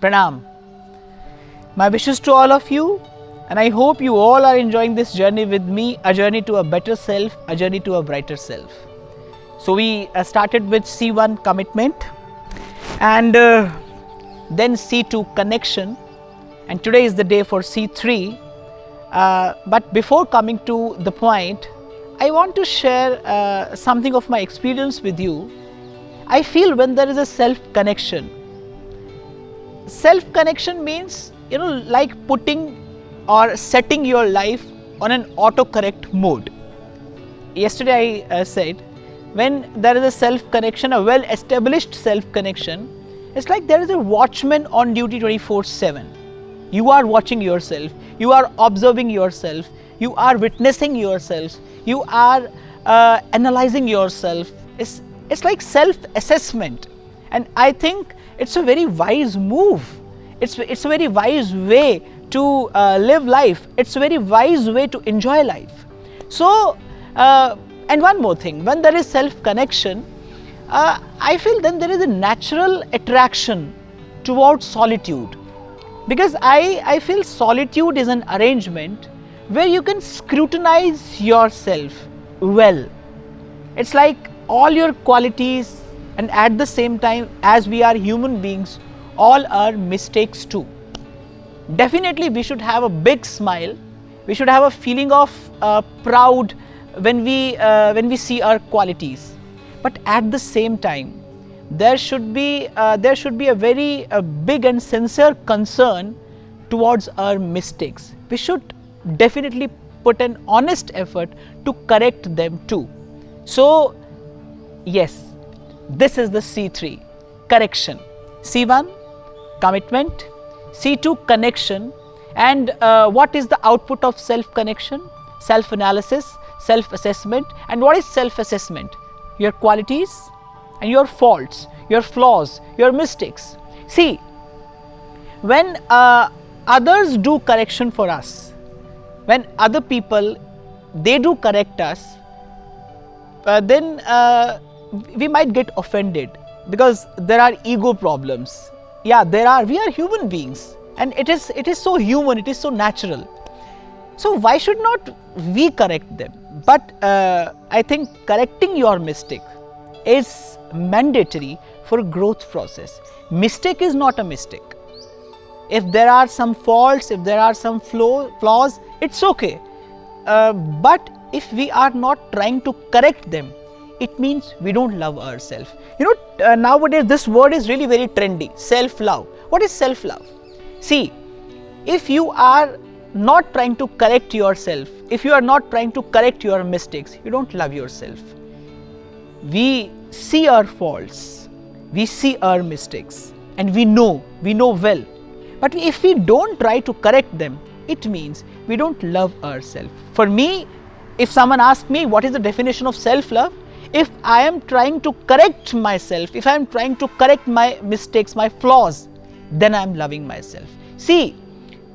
Pranam. My wishes to all of you, and I hope you all are enjoying this journey with me, a journey to a better self, a journey to a brighter self. So we started with C1 commitment, and then C2 connection, and today is the day for C3. But before coming to the point, I want to share something of my experience with you. I feel when there is a self-connection means, like putting or setting your life on an autocorrect mode. Yesterday I said, when there is a self-connection, a well-established self-connection, it's like there is a watchman on duty 24/7. You are watching yourself, you are observing yourself, you are witnessing yourself, you are analyzing yourself. It's like self-assessment, and I think it's a very wise move. It's a very wise way to live life. It's a very wise way to enjoy life. So, and one more thing, when there is self-connection, I feel then there is a natural attraction towards solitude, because I feel solitude is an arrangement where you can scrutinize yourself well. It's like all your qualities, and at the same time, as we are human beings, all our mistakes too. Definitely we should have a big smile, we should have a feeling of proud when we see our qualities, but at the same time there should be a very big and sincere concern towards our mistakes. We should definitely put an honest effort to correct them too. So yes, this is the C3 correction. C1 commitment, C2 connection, and what is the output of self-connection? Self-analysis, self-assessment. And what is self-assessment? Your qualities and your faults, your flaws, your mistakes. See, when others do correction for us, when other people, they do correct us, then we might get offended, because there are ego problems. Yeah, we are human beings, and it is so human, it is so natural. So why should not we correct them? But I think correcting your mistake is mandatory for a growth process. Mistake is not a mistake. If there are some faults, if there are some flaws, it's okay. But if we are not trying to correct them, it means we don't love ourselves. Nowadays this word is really very trendy, self-love. What is self-love? See, if you are not trying to correct yourself, if you are not trying to correct your mistakes, you don't love yourself. We see our faults, we see our mistakes, and we know well. But if we don't try to correct them, it means we don't love ourselves. For me, if someone asks me what is the definition of self-love, if I am trying to correct myself, if I am trying to correct my mistakes, my flaws, then I am loving myself. See,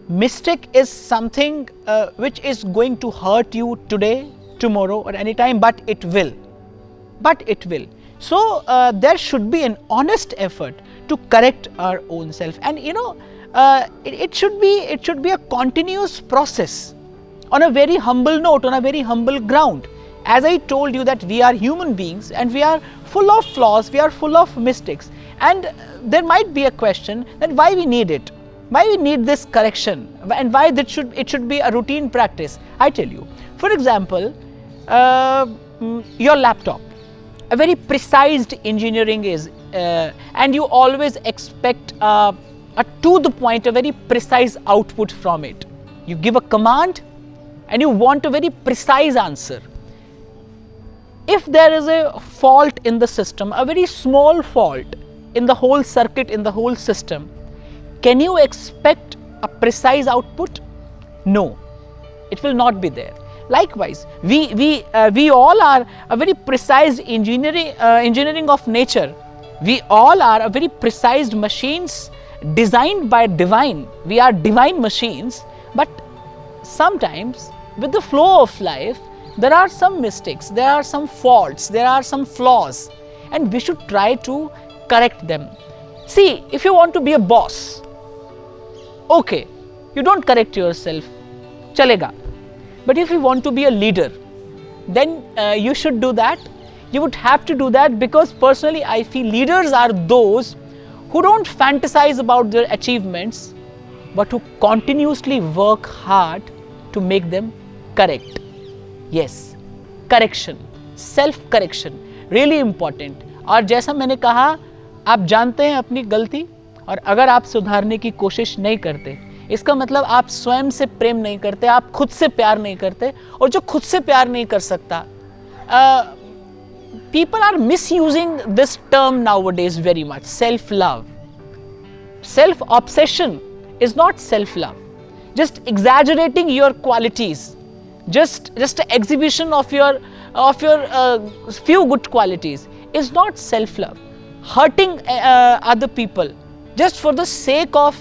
mistake is something which is going to hurt you today, tomorrow, or any time, but it will. So there should be an honest effort to correct our own self, and it should be a continuous process on a very humble note, on a very humble ground. As I told you that we are human beings and we are full of flaws, we are full of mistakes, and there might be a question that why we need it, why we need this correction, and why it should be a routine practice. I tell you, for example, your laptop, a very precise engineering is, and you always expect a to the point, a very precise output from it. You give a command and you want a very precise answer. If there is a fault in the system, a very small fault in the whole circuit, in the whole system, can you expect a precise output? No, it will not be there. Likewise, we all are a very precise engineering of nature. We all are a very precise machines designed by divine. We are divine machines, but sometimes with the flow of life, there are some mistakes, there are some faults, there are some flaws, and we should try to correct them. See, if you want to be a boss, Okay, you don't correct yourself, chalega. But if you want to be a leader, then you should do that. You would have to do that, because personally I feel leaders are those who don't fantasize about their achievements, but who continuously work hard to make them correct. Yes, correction, self correction, really important. और जैसा मैंने कहा, आप जानते हैं अपनी गलती, और अगर आप सुधारने की कोशिश नहीं करते, इसका मतलब आप स्वयं से प्रेम नहीं करते, आप खुद से प्यार नहीं करते. और जो खुद से प्यार नहीं कर सकता, people are misusing this term nowadays very much. Self love, self obsession is not self love. Just exaggerating your qualities, just an exhibition of your few good qualities is not self love. Hurting other people just for the sake of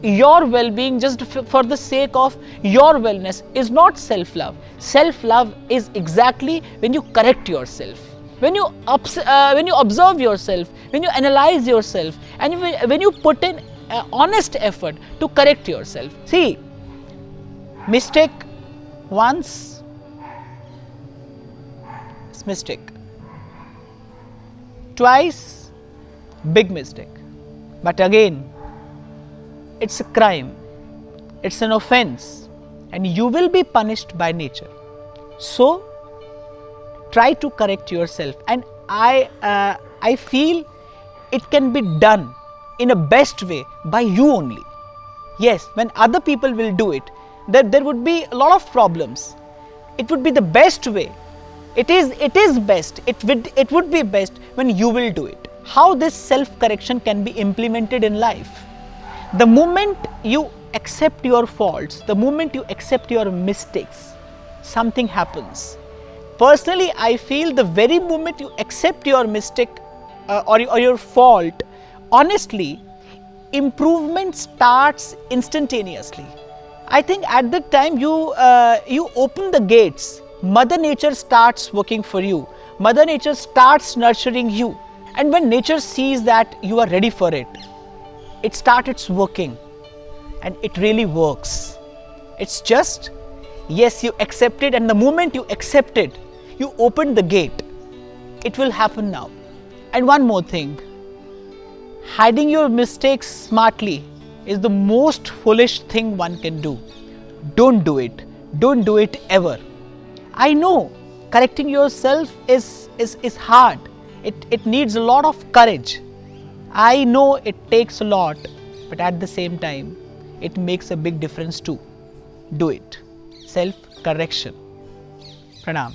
your well-being, just for the sake of your wellness is not self-love. Self-love is exactly when you correct yourself, when you observe yourself, when you analyze yourself, and when you put in honest effort to correct yourself. See, mistake once, it's mistake. Twice, big mistake. But again, it's a crime, it's an offense, and you will be punished by nature. So, try to correct yourself, and I feel it can be done in a best way by you only. Yes, when other people will do it, there would be a lot of problems. It would be the best way. It is best. It would be best when you will do it. How this self-correction can be implemented in life? The moment you accept your faults, the moment you accept your mistakes, something happens. Personally, I feel the very moment you accept your mistake or your fault, honestly, improvement starts instantaneously. I think at that time you open the gates. Mother Nature starts working for you. Mother Nature starts nurturing you. And when nature sees that you are ready for it, it starts working, and it really works. It's just, yes, you accept it, and the moment you accept it, you open the gate. It will happen now. And one more thing, hiding your mistakes smartly is the most foolish thing one can do. Don't do it. Don't do it ever. I know correcting yourself is hard. It needs a lot of courage. I know it takes a lot, but at the same time, it makes a big difference too. Do it. Self-correction. Pranam.